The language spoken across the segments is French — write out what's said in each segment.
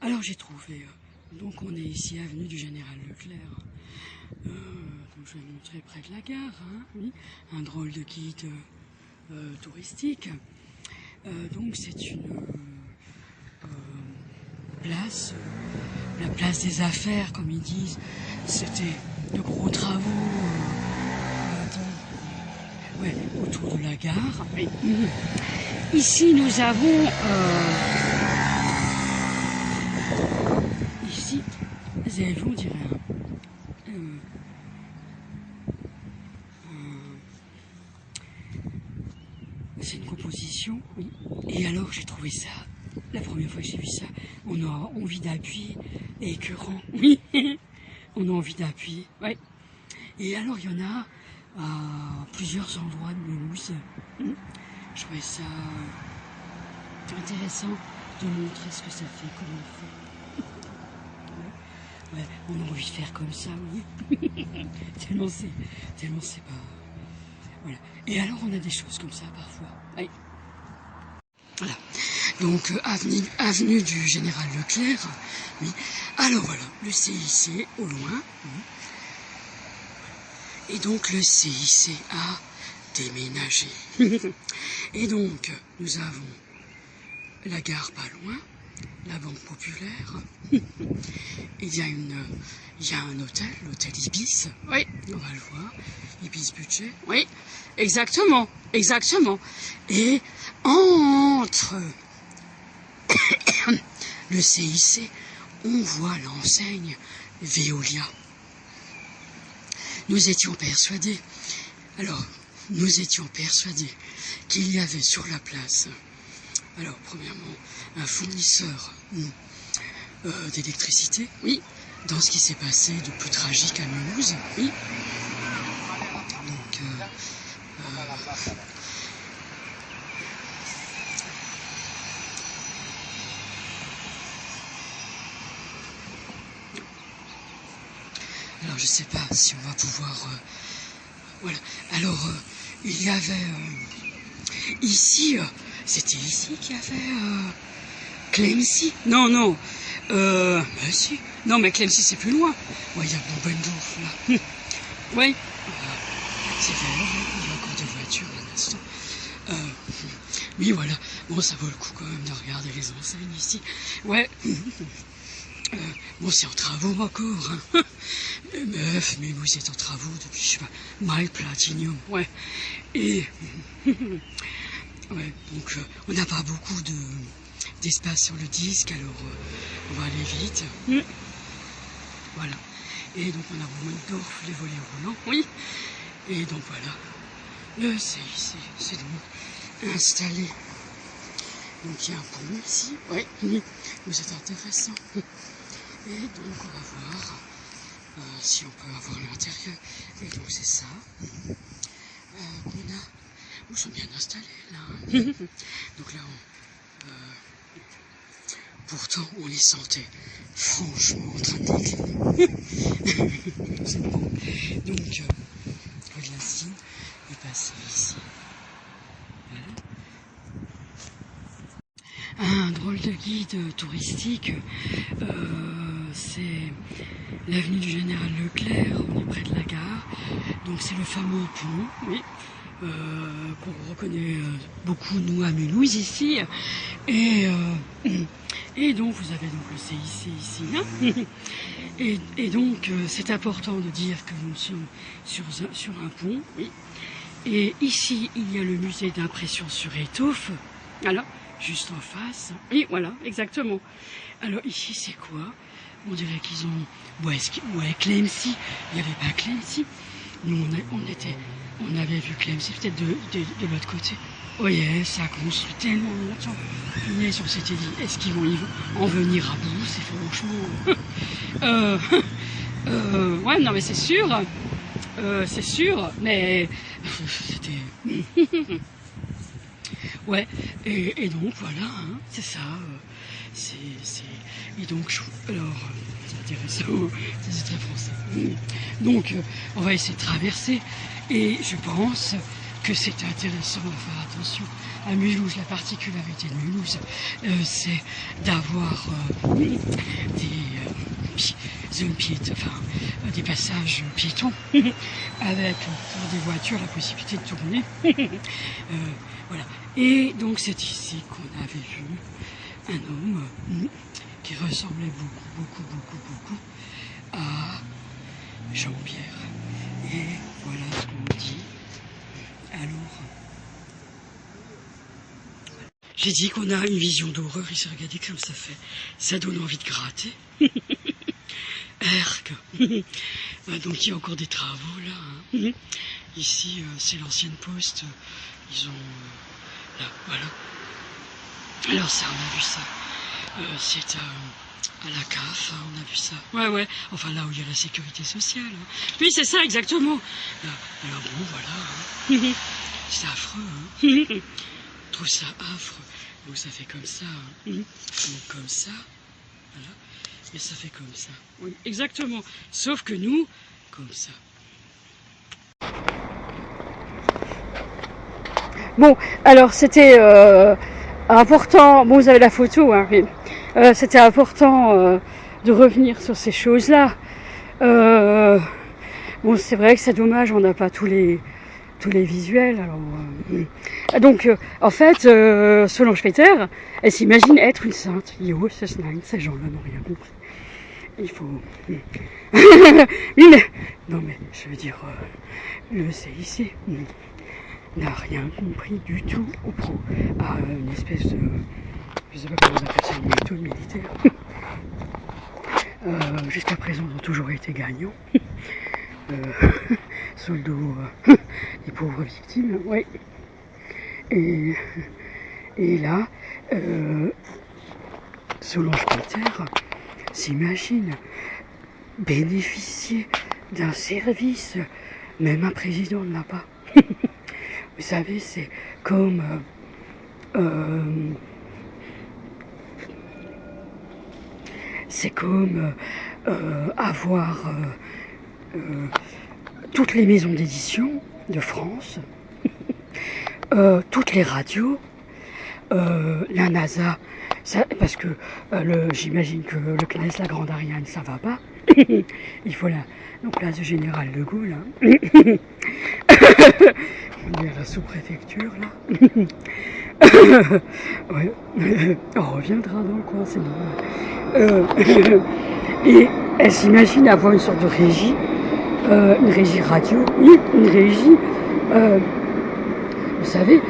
Alors j'ai trouvé, donc on est ici avenue du Général Leclerc, donc je vais montrer près de la gare, hein, oui, un drôle de guide touristique. Donc c'est une place, la place des affaires comme ils disent. C'était de gros travaux ouais, autour de la gare. Et, ici nous avons ici, vous avez vu, on dirait c'est une composition, oui. Et alors j'ai trouvé ça, la première fois que j'ai vu ça, on a envie d'appuyer, écœurant, oui, on a envie d'appuyer, oui. Et alors il y en a à plusieurs endroits de Mulhouse. Je trouvais ça intéressant de montrer ce que ça fait, comment on fait. Ouais, on a envie de faire comme ça, oui. tellement c'est pas... Voilà. Et alors on a des choses comme ça parfois. Oui. Voilà. Donc avenue du Général Leclerc. Oui. Alors voilà, le CIC au loin. Oui. Et donc le CIC a déménagé. Et donc nous avons la gare pas loin, la Banque Populaire. Il y a un hôtel, l'hôtel Ibis. Oui, on va le voir. Ibis Budget. Oui, exactement, exactement. Et entre le CIC, on voit l'enseigne Veolia. Nous étions persuadés qu'il y avait sur la place, alors premièrement, un fournisseur d'électricité, oui, dans ce qui s'est passé de plus tragique à Mulhouse, oui. Donc, alors je sais pas si on va pouvoir, voilà. Alors il y avait ici, c'était ici qu'il y avait Clemcy. Non. Mais si. Non, mais Clemcy, c'est plus loin. Ouais, il y a Bobendorf, là. Oui. C'est vert, il y a encore des voitures à l'instant. Oui, voilà. Bon, ça vaut le coup quand même de regarder les enseignes ici. Ouais. Bon, c'est en travaux encore. Hein. Mais vous êtes en travaux depuis, je sais pas, My Platinum. Ouais. Et... ouais, donc on n'a pas beaucoup d'espace sur le disque, alors on va aller vite. Voilà. Et donc on a Bobendorf, les volets roulants. Oui. Et donc voilà. Le CIC, c'est donc installé. Donc il y a un pont ici. Oui. C'est intéressant. Et donc on va voir si on peut avoir l'intérieur. Et donc c'est ça. Ils sont bien installés là. Donc là, pourtant on les sentait franchement en train de décliner. C'est bon. Donc le glacier est passé ici. Voilà. Un drôle de guide touristique, c'est l'avenue du Général Leclerc, on est près de la gare, donc c'est le fameux pont, oui, qu'on reconnaît beaucoup nous à Mulhouse ici, et donc vous avez donc le CIC ici, hein. Et donc c'est important de dire que nous sommes sur un pont, oui, et ici il y a le musée d'impression sur étoffe, voilà. Juste en face. Oui, voilà, exactement. Alors ici, c'est quoi? On dirait qu'ils ont... Ouais, Clemcy. Il n'y avait pas Clemcy. Nous, on avait vu Clemcy, peut-être de l'autre côté. Oh yeah, ça a construit tellement longtemps. Punaise, on s'était dit, est-ce qu'ils vont en venir à bout? C'est franchement... ouais, non, mais c'est sûr. Mais... C'était... Ouais, et donc voilà, hein, c'est ça, et donc, alors, c'est intéressant, c'est très français. Donc, on va essayer de traverser, et je pense que c'est intéressant de faire attention, à Mulhouse, la particularité de Mulhouse, c'est d'avoir zones piétonnes, enfin des passages piétons, avec pour des voitures la possibilité de tourner. Voilà. Et donc c'est ici qu'on avait vu un homme qui ressemblait beaucoup à Jean-Pierre. Et voilà ce qu'on dit. Alors, j'ai dit qu'on a une vision d'horreur, il s'est regardé comme ça fait. Ça donne envie de gratter. Erg. Donc il y a encore des travaux là. Hein. Ici, c'est l'ancienne poste. Ils ont... là, voilà. Alors ça, on a vu ça. C'est à la CAF, hein, on a vu ça. Ouais. Enfin là où il y a la sécurité sociale. Hein. Oui, c'est ça, exactement. Alors bon, voilà. Hein. C'est affreux. Hein. Je trouve ça affreux. Donc ça fait comme ça. Hein. Donc comme ça. Voilà. Et ça fait comme ça. Oui, exactement. Sauf que nous, comme ça. Bon, alors c'était important, bon vous avez la photo, hein, mais c'était important de revenir sur ces choses-là. Bon, c'est vrai que c'est dommage, on n'a pas tous les visuels. Alors, donc, en fait, Solange Peter, elle s'imagine être une sainte. Yo, ces gens-là n'ont rien compris. Il faut... oui, mais... Non, mais, je veux dire, le CIC n'a rien compris du tout à une espèce de... Je sais pas comment on appelle ça, une méthode militaire. Jusqu'à présent, ils ont toujours été gagnants. Sur le dos des pauvres victimes, oui. Et là, Solange Peter s'imagine bénéficier d'un service, même un président ne l'a pas. Vous savez, c'est comme avoir toutes les maisons d'édition de France, toutes les radios, la NASA, ça, parce que j'imagine que le CNES, la Grande Ariane, ça va pas. Il faut la place du général de Gaulle. Hein. On est à la sous-préfecture là. Ouais. On reviendra dans le coin, c'est normal. Et elle s'imagine avoir une sorte de régie, une régie radio, une régie. Vous savez,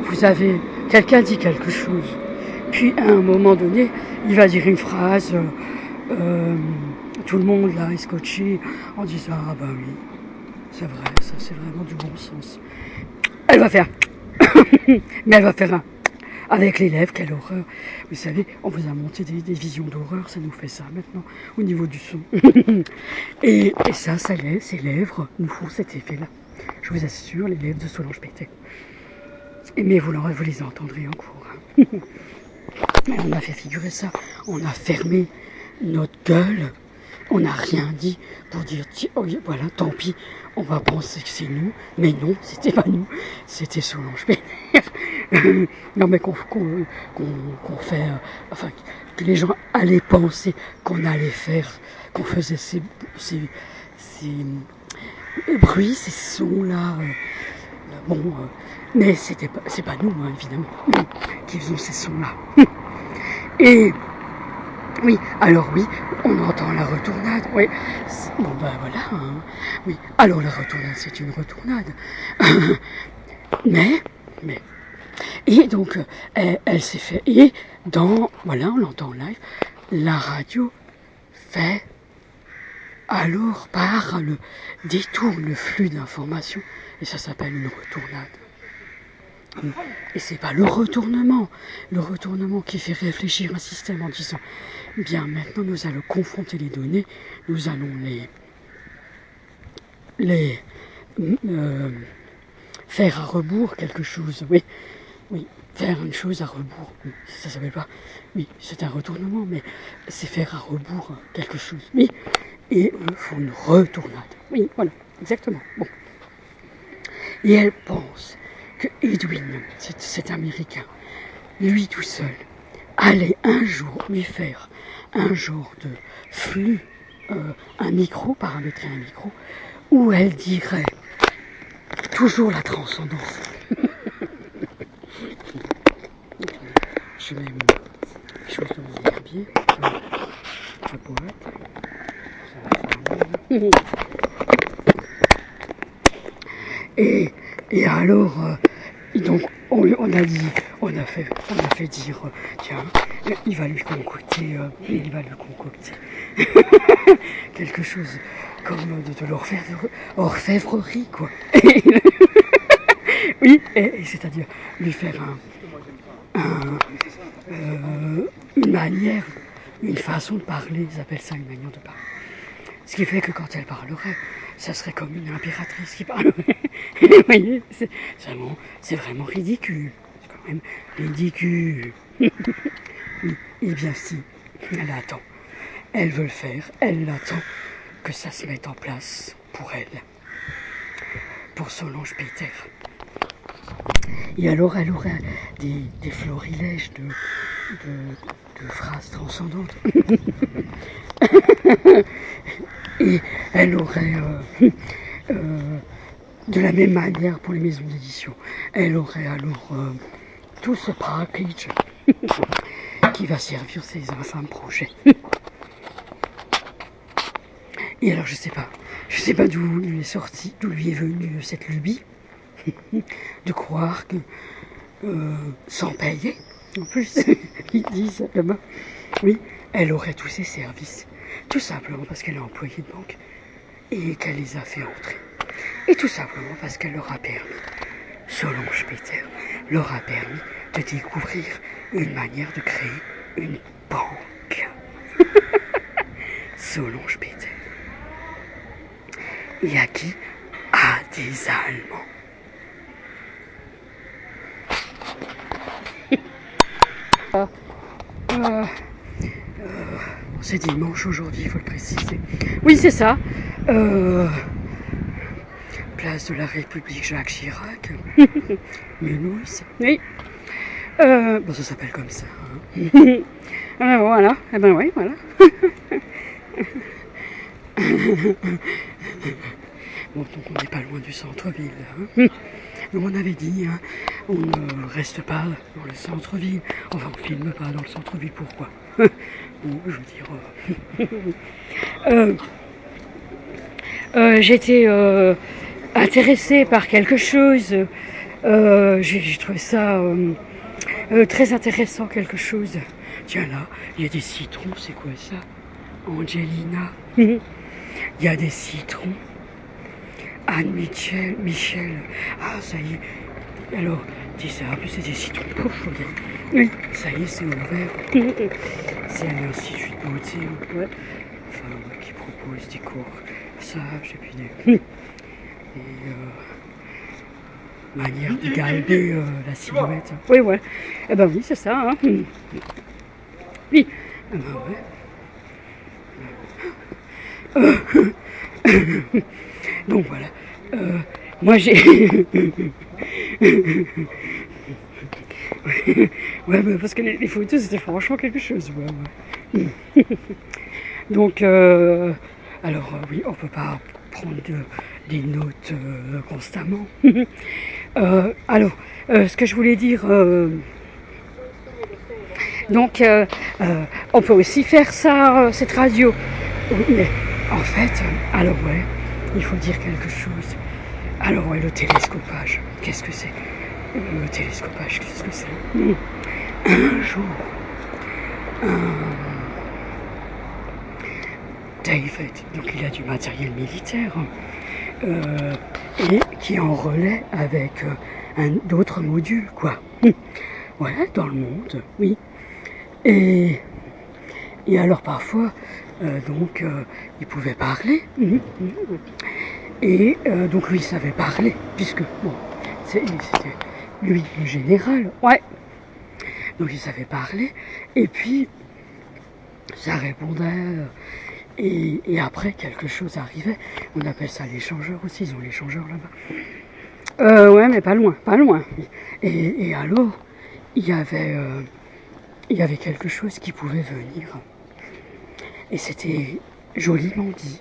vous avez quelqu'un dit quelque chose, puis à un moment donné, il va dire une phrase, tout le monde là est scotché en disant ah ben oui, c'est vrai, ça c'est vraiment du bon sens. Elle va faire, mais elle va faire un. Avec les lèvres, quelle horreur. Vous savez, on vous a monté des visions d'horreur, ça nous fait ça maintenant, au niveau du son. et ça y est, ces lèvres nous font cet effet-là. Je vous assure, les lèvres de Solange Peter. Mais vous les entendrez en cours. Hein. On a fait figurer ça, on a fermé notre gueule, on n'a rien dit pour dire, oh, voilà, tant pis, on va penser que c'est nous, mais non, c'était pas nous, c'était Solange Peter. Non mais qu'on fait, enfin, que les gens allaient penser qu'on allait faire, qu'on faisait ces bruits, ces sons-là, bon, mais c'est pas nous, hein, évidemment, qui faisons ces sons-là. Et oui, alors oui, on entend la retournade, oui, bon ben voilà, hein. Oui, alors la retournade c'est une retournade, mais, et donc elle s'est fait, et voilà, on l'entend en live, la radio fait, alors détourne le flux d'informations, et ça s'appelle une retournade. Et c'est pas le retournement qui fait réfléchir un système en disant bien maintenant nous allons confronter les données, nous allons les faire à rebours quelque chose, oui, faire une chose à rebours, ça s'appelle pas, oui, c'est un retournement, mais c'est faire à rebours quelque chose, oui, et il faut une retournade, oui, voilà, exactement, bon. Et elle pense que Edwin, cet Américain, lui tout seul, allait un jour lui faire un genre de flux, un micro, paramétrer un micro, où elle dirait toujours la transcendance. Je mets une chose de mon herbier, la boîte, ça va. Et alors, donc on a fait dire, tiens, il va lui concocter quelque chose comme de l'orfèvrerie, quoi. Oui, et c'est-à-dire lui faire une manière, une façon de parler, ils appellent ça une manière de parler. Ce qui fait que quand elle parlerait, ça serait comme une impératrice qui parlerait. Vous voyez, c'est vraiment ridicule. C'est quand même ridicule. Et bien si, elle attend. Elle veut le faire, elle attend que ça se mette en place pour elle. Pour Solange Peter. Et alors elle aurait des florilèges de phrases transcendantes. Et elle aurait, de la même manière pour les maisons d'édition, elle aurait alors tout ce package qui va servir ses infâmes projets. Et alors je sais pas d'où lui est sorti, d'où lui est venue cette lubie de croire que sans payer, en plus, ils disent là-bas, oui, elle aurait tous ses services, tout simplement parce qu'elle est employée de banque et qu'elle les a fait entrer. Et tout simplement parce qu'elle leur a permis, Solange Peter leur a permis de découvrir une manière de créer une banque. Solange Peter. Et à qui? À des Allemands. C'est dimanche aujourd'hui, il faut le préciser. Oui, c'est ça. Place de la République Jacques Chirac. Mulhouse. Oui. Bon, ça s'appelle comme ça. Hein. Ah, voilà. Eh ben oui, voilà. Bon, donc on n'est pas loin du centre-ville. Hein. Comme on avait dit, hein, on ne reste pas dans le centre-ville. Enfin, on ne filme pas dans le centre-ville. Pourquoi? Bon, je veux dire... j'étais intéressée par quelque chose. J'ai trouvé ça très intéressant, quelque chose. Tiens là, il y a des citrons, c'est quoi ça? Angelina. Il y a des citrons. Anne-Michel, ah ça y est. Alors, en plus c'est des citrons. Oui, ça y est, c'est ouvert. C'est un institut de beauté, ouais. Enfin, ouais, qui propose des cours sages et puis des manières de garder la silhouette. Oui, ouais. Eh ben oui, c'est ça. Hein. Oui. Eh ben ouais. Donc voilà. Moi j'ai... ouais, bah, parce que les photos c'était franchement quelque chose. Ouais, ouais. Donc, alors oui, on peut pas prendre des notes constamment. Alors, ce que je voulais dire, donc, on peut aussi faire ça, cette radio. Oui, mais en fait, alors ouais, il faut dire quelque chose. Alors ouais, le télescopage, qu'est-ce que c'est? Le télescopage, qu'est-ce que c'est? Un jour, David, donc il a du matériel militaire, et qui est en relais avec d'autres modules, quoi. Ouais, dans le monde, oui. Et alors parfois, donc, il pouvait parler. Et donc lui, il savait parler, puisque, bon, c'était lui, le général, ouais. Donc il savait parler, et puis, ça répondait, et après, quelque chose arrivait. On appelle ça l'échangeur aussi, ils ont l'échangeur là-bas. Ouais, mais pas loin, pas loin. Et alors, il y avait quelque chose qui pouvait venir. Et c'était joliment dit.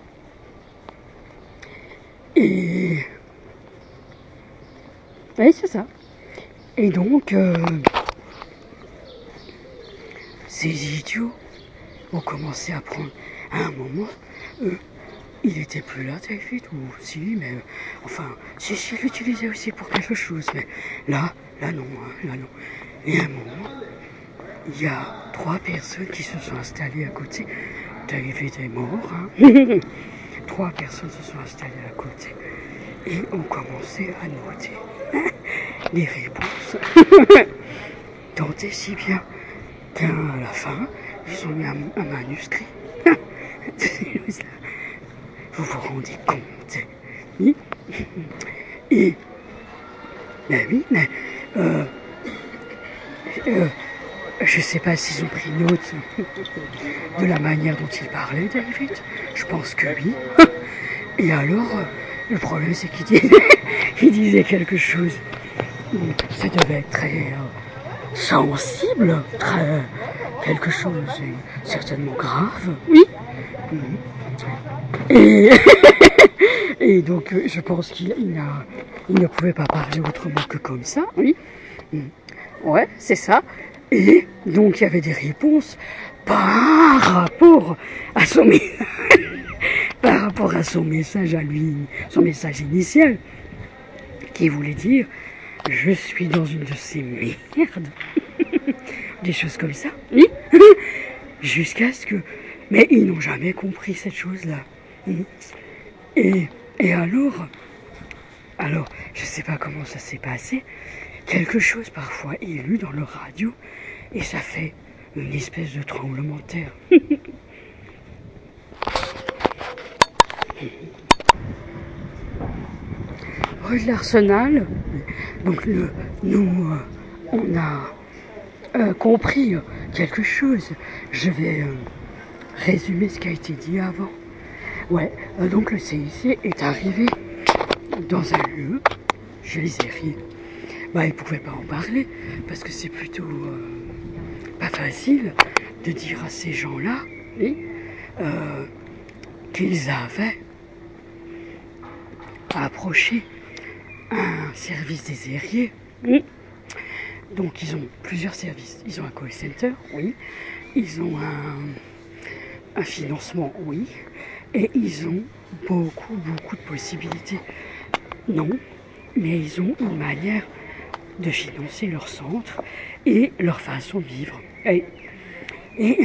Et... oui, c'est ça. Et donc, ces idiots ont commencé à prendre... À un moment, il était plus là, David, ou si, mais... enfin, si, il l'utilisait aussi pour quelque chose, mais là non, hein, là non. Et à un moment, il y a 3 personnes qui se sont installées à côté. David est mort, hein. 3 personnes se sont installées à côté et ont commencé à noter les réponses. Tant et si bien qu'à la fin, ils ont mis un manuscrit. Vous vous rendez compte? Oui. Et, ben oui, mais je ne sais pas s'ils ont pris note de la manière dont il parlait, David. Je pense que oui. Et alors, le problème c'est qu'il disait quelque chose. Ça devait être très sensible, très quelque chose certainement grave. Oui. Et, et donc, je pense qu'il ne pouvait pas parler autrement que comme ça. Oui. Ouais, c'est ça. Et donc, il y avait des réponses par rapport à son message à lui, son message initial, qui voulait dire « Je suis dans une de ces merdes ». Des choses comme ça, oui. Jusqu'à ce que... Mais ils n'ont jamais compris cette chose-là. Et alors, je ne sais pas comment ça s'est passé, quelque chose parfois est lu dans leur radio, et ça fait une espèce de tremblement de terre. Rue de l'Arsenal, donc nous, on a compris quelque chose. Je vais résumer ce qui a été dit avant. Ouais, donc le CIC est arrivé dans un lieu, je les ai ri. Bah, ils ne pouvaient pas en parler, parce que c'est plutôt pas facile de dire à ces gens-là qu'ils avaient approché un service des aériers. Donc ils ont plusieurs services. Ils ont un call center, oui. Ils ont un financement, oui. Et ils ont beaucoup de possibilités. Non, mais ils ont une manière de financer leur centre et leur façon de vivre. Et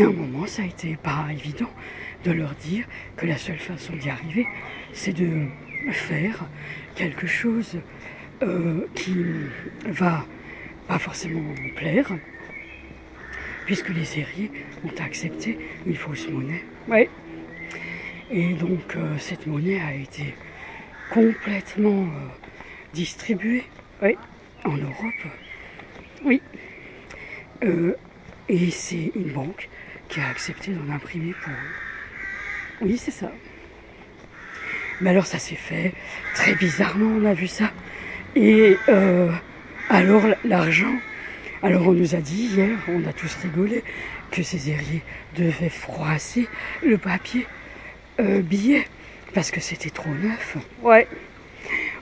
à un moment, ça a été pas évident de leur dire que la seule façon d'y arriver, c'est de faire quelque chose qui va pas forcément plaire, puisque les aériens ont accepté une fausse monnaie. Ouais. Et donc cette monnaie a été complètement distribuée, oui, en Europe. Oui. Et c'est une banque qui a accepté d'en imprimer pour eux. Oui, c'est ça. Mais alors ça s'est fait très bizarrement, on a vu ça. Et alors l'argent, alors on nous a dit hier, on a tous rigolé, que ces aériers devaient froisser le papier billet parce que c'était trop neuf. Ouais.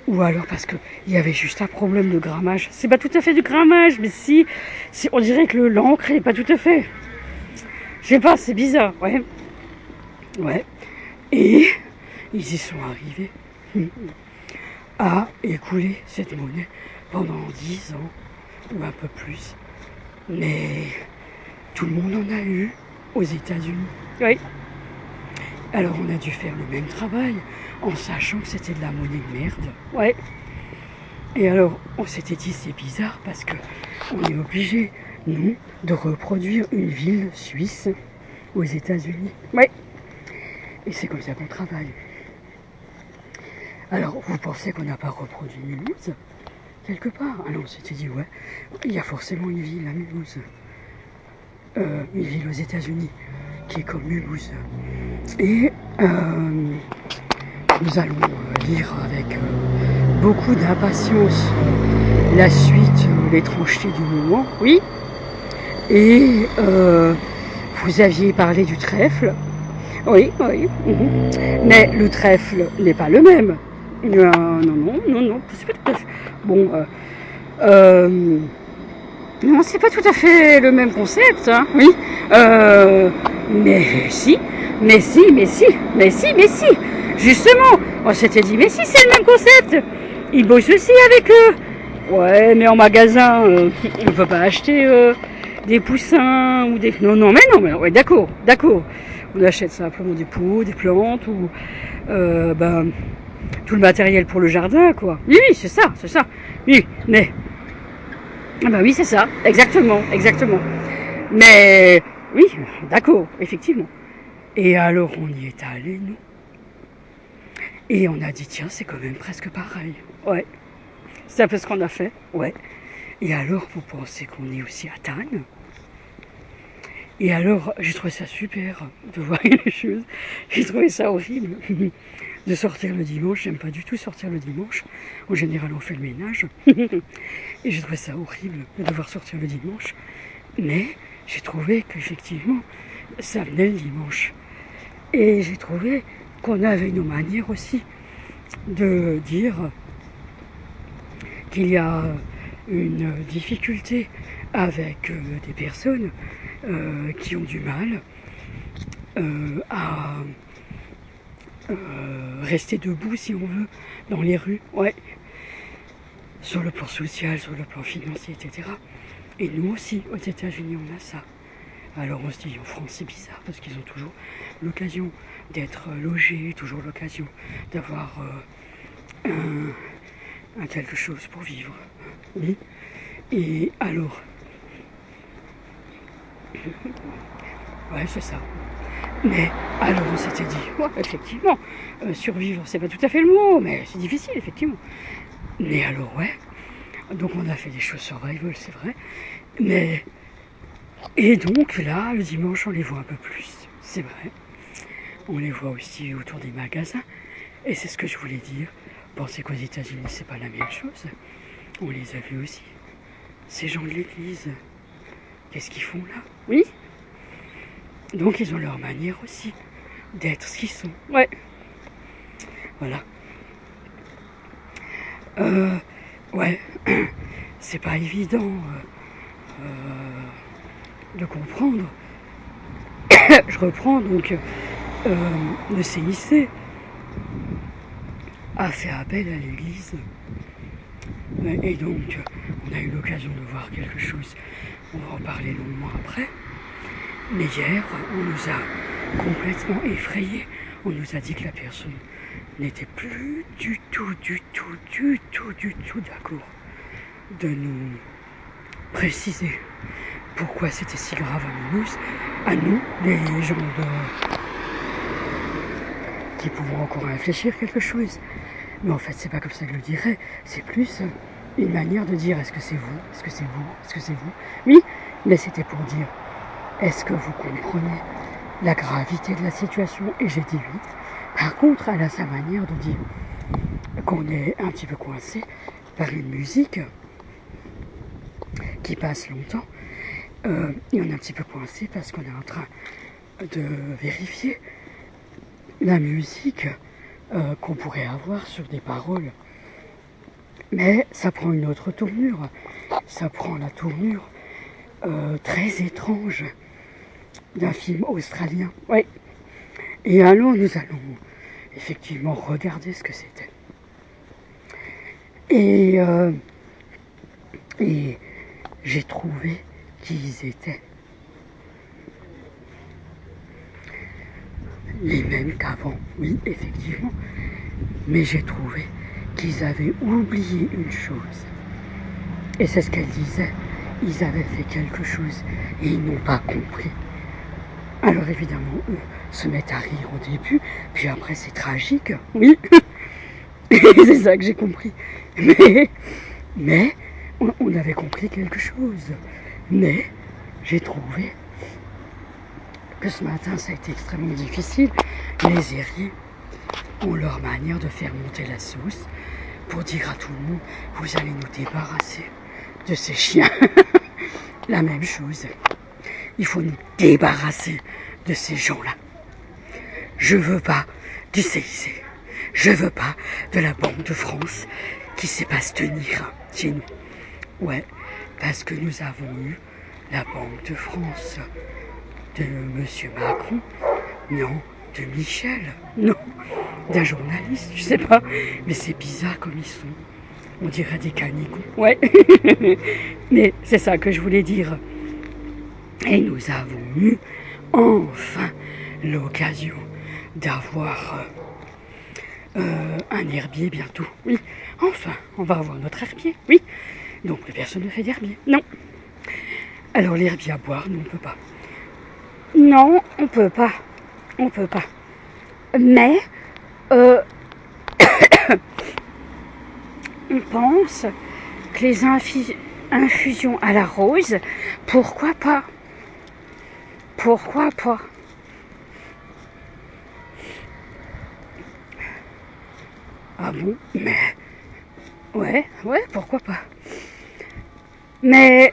Ou alors parce qu'il y avait juste un problème de grammage. C'est pas tout à fait du grammage, mais si on dirait que l'encre n'est pas tout à fait. Je sais pas, c'est bizarre, ouais. Ouais. Et ils y sont arrivés à écouler cette monnaie pendant 10 ans ou un peu plus. Mais tout le monde en a eu aux États-Unis. Oui. Alors on a dû faire le même travail en sachant que c'était de la monnaie de merde. Ouais. Et alors on s'était dit c'est bizarre parce que on est obligé, nous, de reproduire une ville suisse aux États-Unis. Ouais. Et c'est comme ça qu'on travaille. Alors vous pensez qu'on n'a pas reproduit Mulhouse quelque part? Alors on s'était dit ouais, il y a forcément une ville à Mulhouse. Une ville aux États-Unis qui est comme Mulhouse. Et nous allons lire avec beaucoup d'impatience la suite, l'étrangeté du moment, oui. Et vous aviez parlé du trèfle, oui, oui. Mais le trèfle n'est pas le même. Non, c'est pas tout à fait. Bon, non, c'est pas tout à fait le même concept, hein, oui. Mais si. Justement, on s'était dit, mais si, c'est le même concept. Ils bossent aussi avec eux. Ouais, mais en magasin, on ne peut pas acheter des poussins ou des... Non, mais ouais, d'accord. On achète simplement des pots, des plantes ou tout le matériel pour le jardin, quoi. Oui, c'est ça. Oui, mais... Ah bah oui, c'est ça, exactement. Mais oui, d'accord, effectivement. Et alors on y est allé, nous. Et on a dit, tiens, c'est quand même presque pareil. Ouais, c'est un peu ce qu'on a fait, ouais. Et alors, vous pensez qu'on est aussi à Tannes? Et alors, j'ai trouvé ça super de voir les choses. J'ai trouvé ça horrible de sortir le dimanche. J'aime pas du tout sortir le dimanche. En général, on fait le ménage. Et j'ai trouvé ça horrible de devoir sortir le dimanche. Mais j'ai trouvé qu'effectivement, ça venait le dimanche. Et j'ai trouvé qu'on avait nos manières aussi de dire qu'il y a une difficulté avec des personnes qui ont du mal à rester debout, si on veut, dans les rues, ouais, sur le plan social, sur le plan financier, etc. Et nous aussi, aux États-Unis, on a ça. Alors on se dit, en France, c'est bizarre, parce qu'ils ont toujours l'occasion d'être logés, toujours l'occasion d'avoir un quelque chose pour vivre. Oui. Et alors, ouais, c'est ça. Mais alors on s'était dit, ouais, effectivement, survivre, c'est pas tout à fait le mot, mais c'est difficile, effectivement. Mais alors, ouais, donc on a fait des choses survival, c'est vrai. Mais, et donc là, le dimanche, on les voit un peu plus, c'est vrai. On les voit aussi autour des magasins. Et c'est ce que je voulais dire. Pensez qu'aux États-Unis, c'est pas la même chose. On les a vus aussi. Ces gens de l'église, qu'est-ce qu'ils font là? Oui. Donc ils ont leur manière aussi d'être ce qu'ils sont. Ouais. Voilà. Ouais. C'est pas évident de comprendre. Je reprends donc le CIC a fait appel à l'église. Et donc, on a eu l'occasion de voir quelque chose. On va en parler longuement après. Mais hier, on nous a complètement effrayés. On nous a dit que la personne n'était plus du tout d'accord de nous préciser pourquoi c'était si grave à nous, les gens qui pouvons encore réfléchir quelque chose. Mais en fait, c'est pas comme ça que je le dirais. C'est plus une manière de dire, est-ce que c'est vous? Est-ce que c'est vous? Est-ce que c'est vous? Oui, mais c'était pour dire, est-ce que vous comprenez la gravité de la situation? Et j'ai dit oui. Par contre, elle a sa manière de dire qu'on est un petit peu coincé par une musique qui passe longtemps. Et on est un petit peu coincé parce qu'on est en train de vérifier la musique qu'on pourrait avoir sur des paroles. Mais ça prend une autre tournure. Ça prend la tournure très étrange d'un film australien. Oui. Et alors nous allons effectivement regarder ce que c'était. Et j'ai trouvé qu'ils étaient les mêmes qu'avant, oui, effectivement. Mais j'ai trouvé qu'ils avaient oublié une chose. Et c'est ce qu'elle disait. Ils avaient fait quelque chose et ils n'ont pas compris. Alors évidemment, eux se mettent à rire au début, puis après c'est tragique, oui. C'est ça que j'ai compris. Mais on avait compris quelque chose. Mais j'ai trouvé que ce matin ça a été extrêmement difficile. Les héritiers ont leur manière de faire monter la sauce pour dire à tout le monde, vous allez nous débarrasser de ces chiens. La même chose. Il faut nous débarrasser de ces gens-là. Je veux pas du CIC. Je veux pas de la Banque de France qui sait pas se tenir chez nous. Ouais, parce que nous avons eu la Banque de France de Monsieur Macron, non, de Michel, non, d'un journaliste, je sais pas, mais c'est bizarre comme ils sont. On dirait des canicots. Ouais, mais c'est ça que je voulais dire. Et nous avons eu enfin l'occasion d'avoir un herbier bientôt. Oui, enfin, on va avoir notre herbier, oui. Donc plus personne ne fait d'herbier, non. Alors l'herbier à boire, nous on peut pas. Non, on peut pas. On peut pas. Mais on pense que les infusions à la rose, pourquoi pas? Pourquoi pas? Ah bon? Mais ouais, pourquoi pas? Mais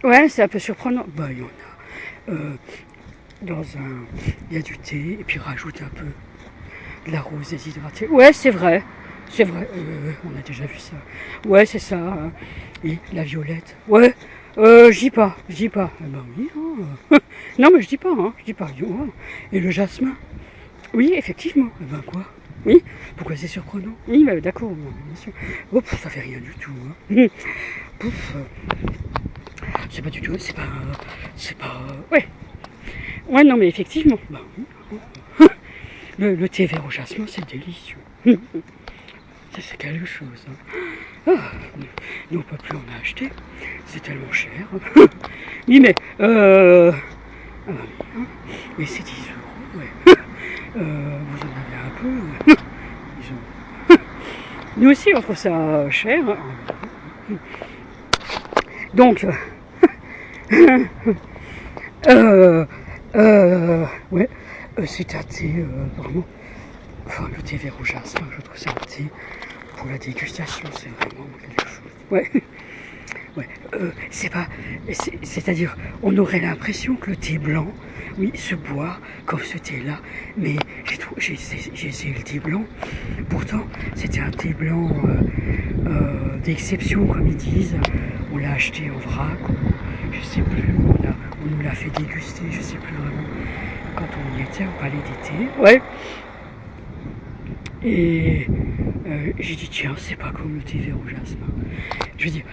ouais, c'est un peu surprenant. Bah il y en a. Il y a du thé et puis rajoute un peu de la rose déshydratée. Ouais, c'est vrai. C'est vrai, on a déjà vu ça. Ouais, c'est ça. Et la violette. Ouais, je dis pas. Eh ben oui. Hein. Non, mais je dis pas. Ouais. Et le jasmin. Oui, effectivement. Eh ben quoi? Oui. Pourquoi c'est surprenant? Oui, bah, d'accord. Bien sûr. Oups, ça fait rien du tout. Hein. Pouf. C'est pas du tout. C'est pas. Ouais. Ouais, non, mais effectivement. Bah, le thé vert au jasmin, c'est délicieux. Ça, c'est quelque chose. Hein. Ah, nous, on peut plus en acheter. C'est tellement cher. Oui, mais mais c'est 10 euros, ouais. Vous en avez un peu. Nous aussi, on trouve ça cher. Hein. Donc, ouais, c'est un thé vraiment. Enfin, le thé vert au jasmin, je trouve ça un thé pour la dégustation, c'est vraiment quelque chose. Ouais. Ouais, c'est-à-dire, on aurait l'impression que le thé blanc, oui, se boit comme ce thé-là, mais j'ai essayé le thé blanc, pourtant c'était un thé blanc d'exception, comme ils disent, on l'a acheté en vrac, je sais plus, on nous l'a fait déguster, je sais plus vraiment, quand on y était au palais d'été, ouais. Et j'ai dit tiens, c'est pas comme le thé vert au jasmin. Je veux dire,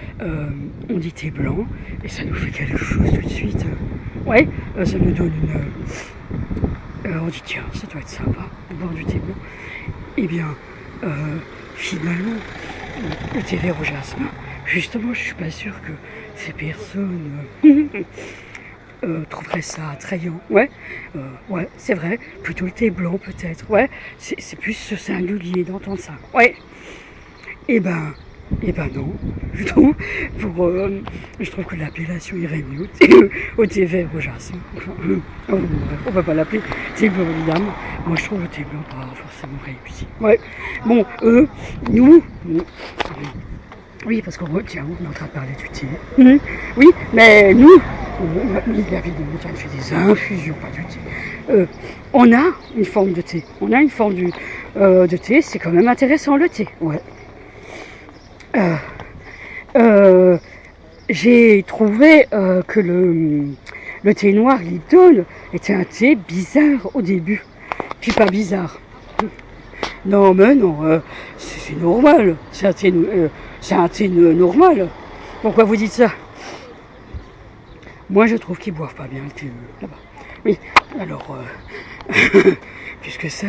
on dit thé blanc et ça nous fait quelque chose tout de suite. Ouais, ça nous donne une. On dit tiens, ça doit être sympa de boire du thé blanc. Eh bien, finalement, le thé vert au jasmin, justement, je suis pas sûre que ces personnes trouverait ça attrayant. Ouais, ouais, c'est vrai. Plutôt le thé blanc peut-être. Ouais, c'est plus singulier d'entendre ça. Ouais. Eh ben non. Je trouve, je trouve que l'appellation irait mieux au thé vert au jasmin. Enfin, on va pas l'appeler thé blanc évidemment. Moi je trouve le thé blanc pas forcément réussi. Ouais. Bon, nous. Oui, parce qu'on tiens, on est en train de parler du thé. Mmh. Oui, mais nous, la vie de montagne fait des infusions, pas du thé. On a une forme de thé. On a une forme de thé, c'est quand même intéressant le thé. Ouais. J'ai trouvé que le thé noir Lipton était un thé bizarre au début. Puis pas bizarre. Non, mais non, c'est normal. C'est un thé normal. Pourquoi vous dites ça? Moi, je trouve qu'ils boivent pas bien le thé là-bas. Oui, alors, qu'est-ce que c'est?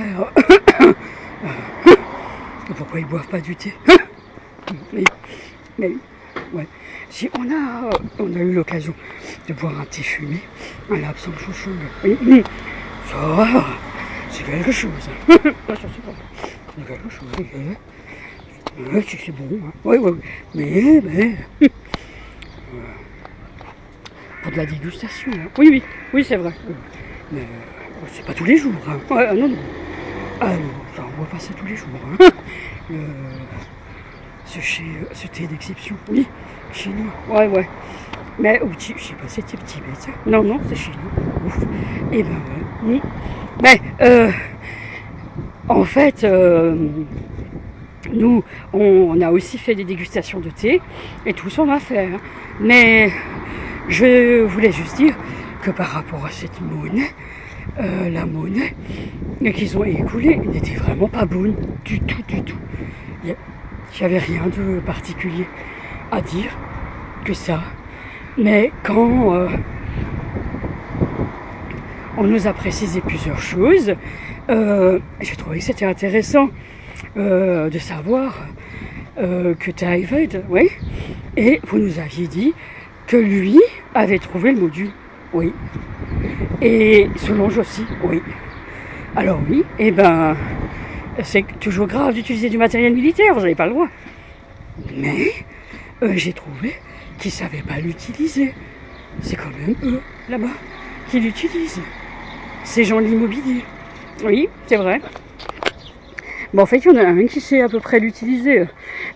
Pourquoi ils boivent pas du thé? Mais ouais. Si on a eu l'occasion de boire un thé fumé, un l'absent chouchou. Oui, ça, c'est quelque chose. C'est quelque chose. C'est bon. Hein. Oui. Mais pour de la dégustation. Hein. Oui, c'est vrai. Mais c'est pas tous les jours. Hein. Ouais, non. Ah, enfin, on voit pas ça tous les jours. Hein. Le, ce thé d'exception. Oui, chinois. Ouais, ouais. Mais je sais pas, c'était petit, mais ça. Non, non, c'est chinois. Ouf. Et ben ouais. Oui. Mais en fait, nous, on a aussi fait des dégustations de thé et tout ça on a fait. Hein. Mais je voulais juste dire que par rapport à cette monnaie, la monnaie qu'ils ont écoulée n'était vraiment pas bonne du tout, du tout. Il n'y avait rien de particulier à dire que ça. Mais quand on nous a précisé plusieurs choses, j'ai trouvé que c'était intéressant de savoir que David, oui, et vous nous aviez dit que lui avait trouvé le module, oui, et Solange aussi, oui. Alors oui, et ben, c'est toujours grave d'utiliser du matériel militaire, vous n'avez pas le droit. Mais j'ai trouvé qu'ils ne savaient pas l'utiliser. C'est quand même eux, là-bas, qui l'utilisent. Ces gens de l'immobilier. Oui, c'est vrai. Bon, en fait, il y en a un qui sait à peu près l'utiliser.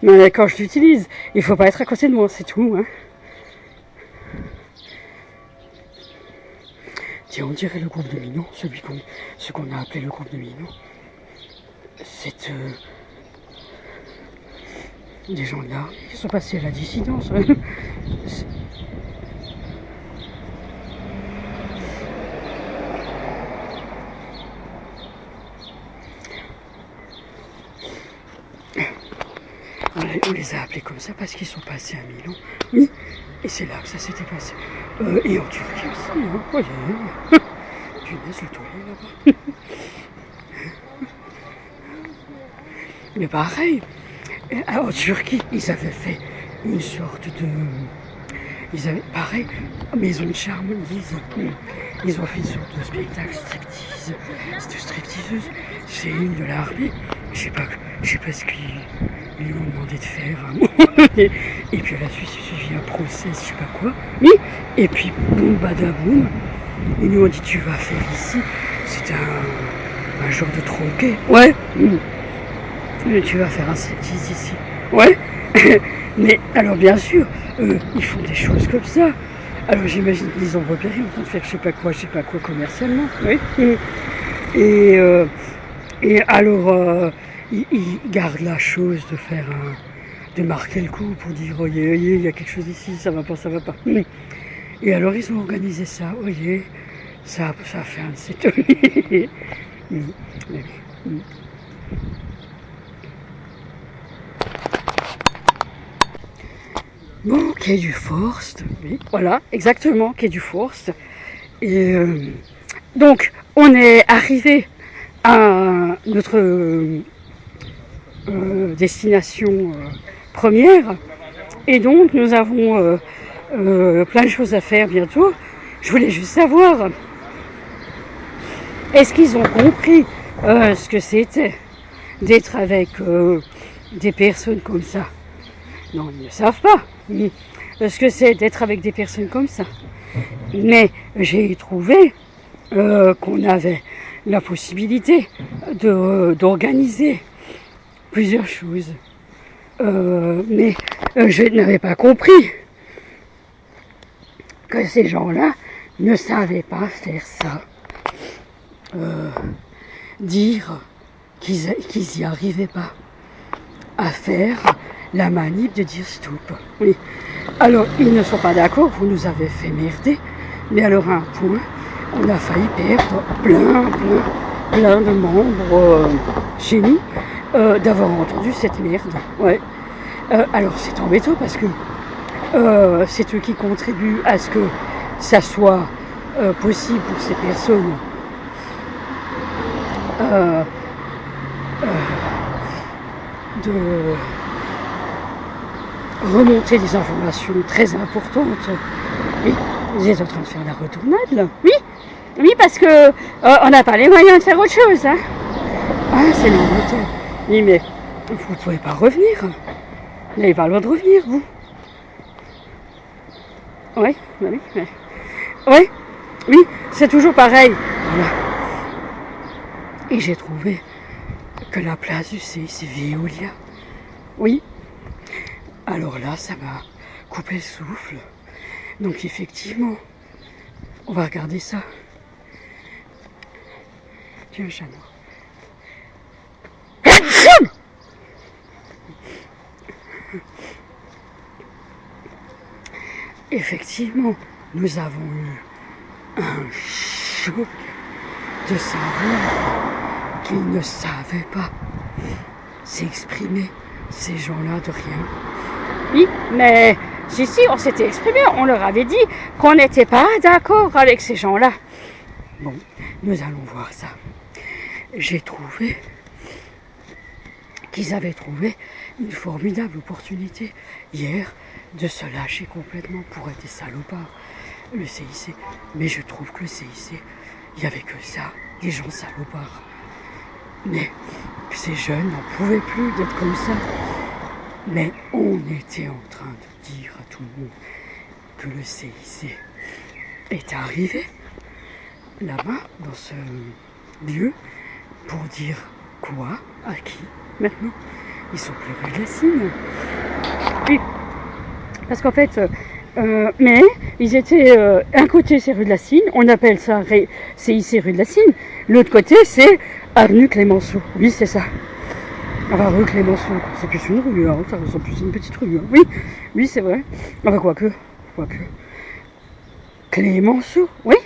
Mais quand je l'utilise, il faut pas être à côté de moi, c'est tout. Hein. Tiens, on dirait le groupe de Minon, ce qu'on a appelé le groupe de Minon. C'est des gens là qui sont passés à la dissidence. On les a appelés comme ça parce qu'ils sont passés à Milan. Oui, et c'est là que ça s'était passé. Et en Turquie aussi, hein. Voyez, punaise, le toilette là-bas. Mais pareil, en Turquie, ils avaient fait une sorte de... Ils avaient, pareil, maison de charme, ils ont fait une sorte de spectacle striptease, de stripteaseuse. C'est une de l'armée. Je sais pas ce qu'ils lui ont demandé de faire à un moment donné. Et puis à la suite, il suivi un procès, je sais pas quoi. Oui. Et puis, boum, badaboum. Ils nous ont dit, tu vas faire ici. C'était un genre de troquet. Ouais. Tu vas faire un striptease ici. Ouais. Mais alors bien sûr, ils font des choses comme ça. Alors j'imagine qu'ils ont repéré en train de faire je sais pas quoi commercialement. Oui. Et alors ils gardent la chose de faire de marquer le coup pour dire oyez, il y a quelque chose ici, ça va pas, ça va pas. Et alors ils ont organisé ça, oyez, ça a fait un de ces tournées. Bon, quai du Forst, oui, voilà, exactement, quai du Forst. Et donc, on est arrivé à notre destination première, et donc nous avons plein de choses à faire bientôt. Je voulais juste savoir, est-ce qu'ils ont compris ce que c'était d'être avec des personnes comme ça? Non, ils ne savent pas ce que c'est d'être avec des personnes comme ça. Mais j'ai trouvé qu'on avait la possibilité d'organiser plusieurs choses. Mais je n'avais pas compris que ces gens-là ne savaient pas faire ça. Dire qu'ils n'y arrivaient pas à faire la manip de dire stop. Oui. Alors, ils ne sont pas d'accord, vous nous avez fait merder, mais alors à un point, on a failli perdre plein de membres chez nous d'avoir entendu cette merde. Ouais. Alors, c'est embêtant parce que c'est eux qui contribuent à ce que ça soit possible pour ces personnes de remonter des informations très importantes. Oui, vous êtes en train de faire la retournade là? Oui, oui, parce que on n'a pas les moyens de faire autre chose. Hein. Ah, c'est l'Angleterre. Oui, mais vous ne pouvez pas revenir. Vous n'avez pas le droit de revenir, vous. Oui, bah oui. Ouais. Oui, c'est toujours pareil. Voilà. Et j'ai trouvé que la place du CIC Veolia. Oui. Alors là, ça m'a coupé le souffle. Donc effectivement, on va regarder ça. Tiens, un chat noir. Effectivement, nous avons eu un choc de savoir qu'ils ne savaient pas s'exprimer, ces gens-là, de rien. Oui, mais si, on s'était exprimé, on leur avait dit qu'on n'était pas d'accord avec ces gens-là. Bon, nous allons voir ça. J'ai trouvé qu'ils avaient trouvé une formidable opportunité hier de se lâcher complètement pour être des salopards, le CIC. Mais je trouve que le CIC, il n'y avait que ça, des gens salopards. Mais ces jeunes n'en pouvaient plus d'être comme ça. Mais on était en train de dire à tout le monde que le CIC est arrivé là-bas, dans ce lieu, pour dire quoi, à qui, maintenant. Ils sont plus rue de la Cygne. Oui, parce qu'en fait, mais ils étaient, un côté c'est rue de la Cygne, on appelle ça CIC rue de la Cygne, l'autre côté c'est avenue Clémenceau. Oui, c'est ça. Enfin, rue Clémenceau, c'est plus une rue, hein, ça ressemble plus à une petite rue. Hein. Oui, oui, c'est vrai. Enfin, quoique. Clémenceau, oui.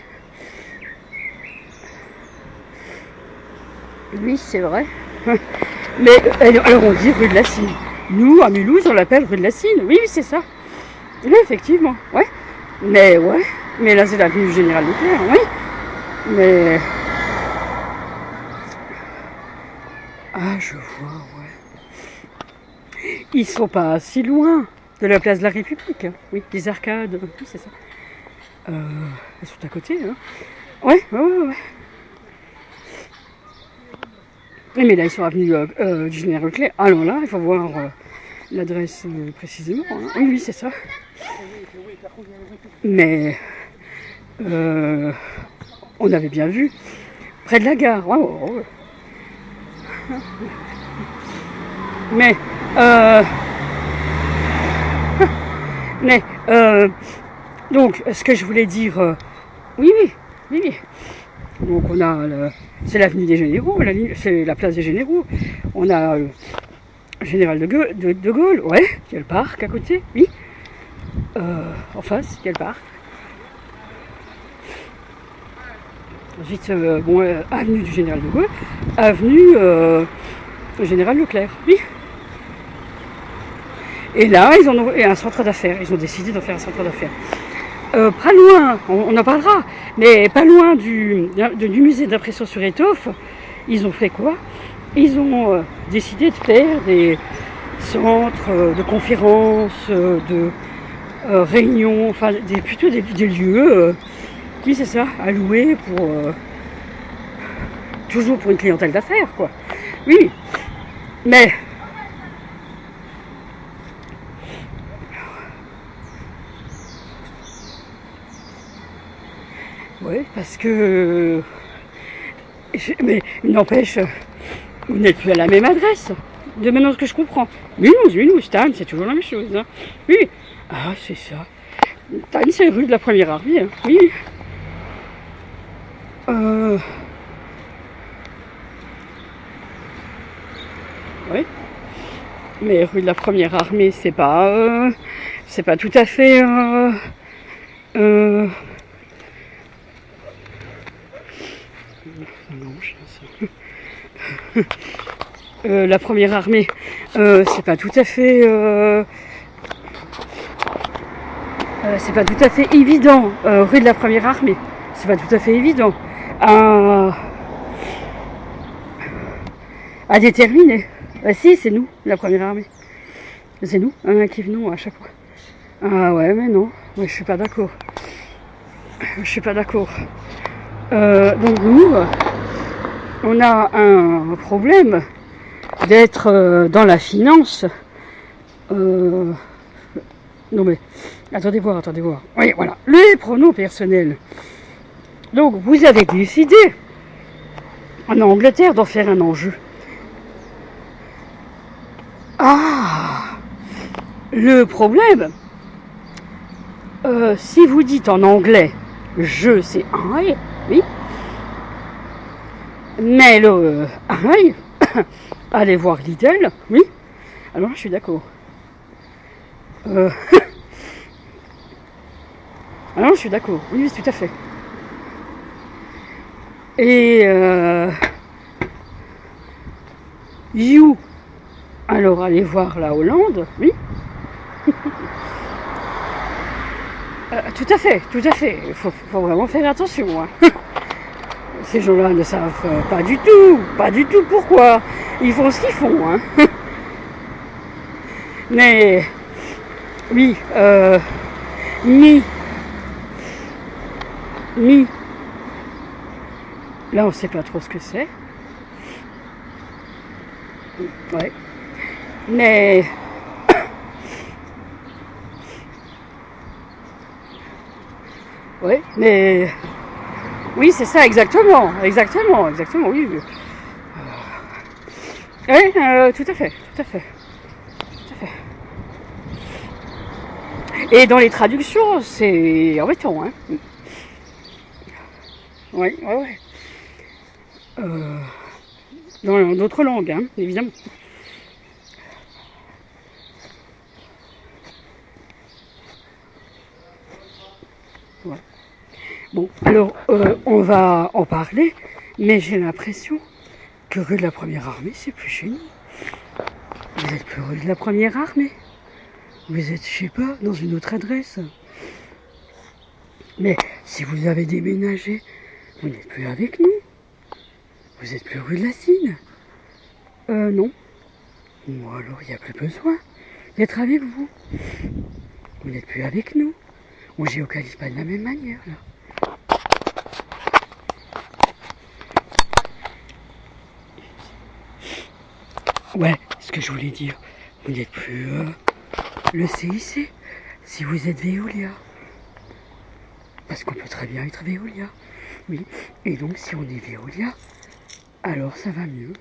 Oui, c'est vrai. Mais alors on dit rue de la Cygne. Nous, à Mulhouse, on l'appelle rue de la Cygne. Oui, c'est ça. Oui, effectivement. Ouais. Mais là, c'est l'avenue du Général Leclerc. Oui. Mais. Ah, je vois, ouais. Ils sont pas si loin de la place de la République. Hein. Oui, les arcades. Oui, c'est ça. Elles sont à côté. Hein. Ouais. Oui, mais là, ils sont avenue du Général Leclerc. Alors là, il faut voir l'adresse précisément. Hein. Oui, c'est ça. Mais on avait bien vu près de la gare. Ouais. Donc, ce que je voulais dire, oui. Donc, on a, c'est l'avenue des Généraux, c'est la place des Généraux. On a Général de Gaulle, ouais, il y a le parc à côté, oui. En face, il y a le parc. Ensuite, avenue du Général de Gaulle, avenue Général Leclerc, oui. Et là, ils en ont un centre d'affaires. Ils ont décidé d'en faire un centre d'affaires. Pas loin, on en parlera, mais pas loin du musée d'impression sur étoffe, ils ont fait quoi? Ils ont décidé de faire des centres de conférences, de réunions, enfin plutôt des lieux, oui c'est ça, à louer pour toujours pour une clientèle d'affaires, quoi. Oui, mais oui, parce que mais n'empêche, vous n'êtes plus à la même adresse. De maintenant ce que je comprends. Mulhouse, Tannes, c'est toujours la même chose. Hein. Oui. Ah, c'est ça. Tannes, c'est rue de la Première Armée. Hein. Oui. Oui. Mais rue de la Première Armée, c'est pas tout à fait. La Première Armée, c'est pas tout à fait. C'est pas tout à fait évident. Rue de la Première Armée, c'est pas tout à fait évident à déterminer. Si, c'est nous, la Première Armée. C'est nous qui venons à chaque fois. Ah ouais, mais non, ouais, je suis pas d'accord. Donc nous, on a un problème d'être dans la finance. Non mais, attendez voir. Oui, voilà, les pronoms personnels. Donc vous avez décidé, en Angleterre, d'en faire un enjeu. Ah, le problème, si vous dites en anglais je c'est I, oui, mais le I, allez voir Lidl, oui, alors je suis d'accord. Alors je suis d'accord, oui, tout à fait. Et you, alors allez voir la Hollande, oui. Tout à fait, tout à fait. Il faut vraiment faire attention. Hein. Ces gens-là ne savent pas du tout pourquoi. Ils font ce qu'ils font. Hein. Mais oui, mi, là on sait pas trop ce que c'est. Ouais. Mais ouais, mais oui, c'est ça, exactement, oui. Oui, tout à fait. Et dans les traductions, c'est embêtant, hein. Oui. Dans d'autres langues, hein, évidemment. Ouais. Bon, alors, on va en parler, mais j'ai l'impression que rue de la Première Armée, c'est plus chez nous. Vous êtes plus rue de la Première Armée. Vous êtes, je sais pas, dans une autre adresse. Mais si vous avez déménagé, vous n'êtes plus avec nous. Vous êtes plus rue de la Cine. Non. Ou alors, il n'y a plus besoin d'être avec vous. Vous n'êtes plus avec nous. On géocalise pas de la même manière, là. Ouais, ce que je voulais dire, vous n'êtes plus le CIC, si vous êtes Veolia. Parce qu'on peut très bien être Veolia. Oui, et donc si on est Veolia, alors ça va mieux.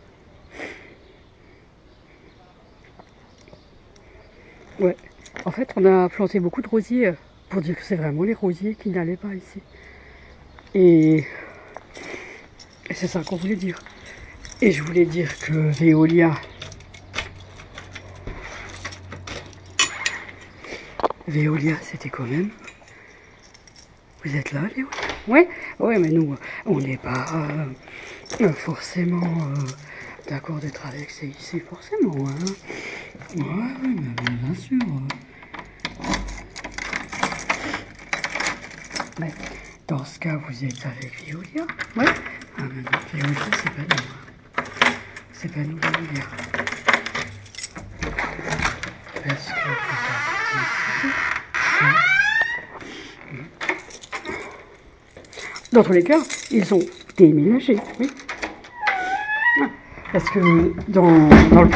Ouais, en fait on a planté beaucoup de rosiers pour dire que c'est vraiment les rosiers qui n'allaient pas ici. Et c'est ça qu'on voulait dire. Et je voulais dire que Veolia c'était quand même... Vous êtes là, Veolia? Ouais, mais nous, on n'est pas forcément d'accord d'être avec CIC, forcément, hein. Ouais, mais bien sûr. Mais dans ce cas, vous êtes avec Veolia? Ouais. Ah, mais non, Veolia, c'est pas nous. C'est pas nous, Veolia. Parce que vous avez dans tous les cas, ils ont déménagé, oui. Parce que dans le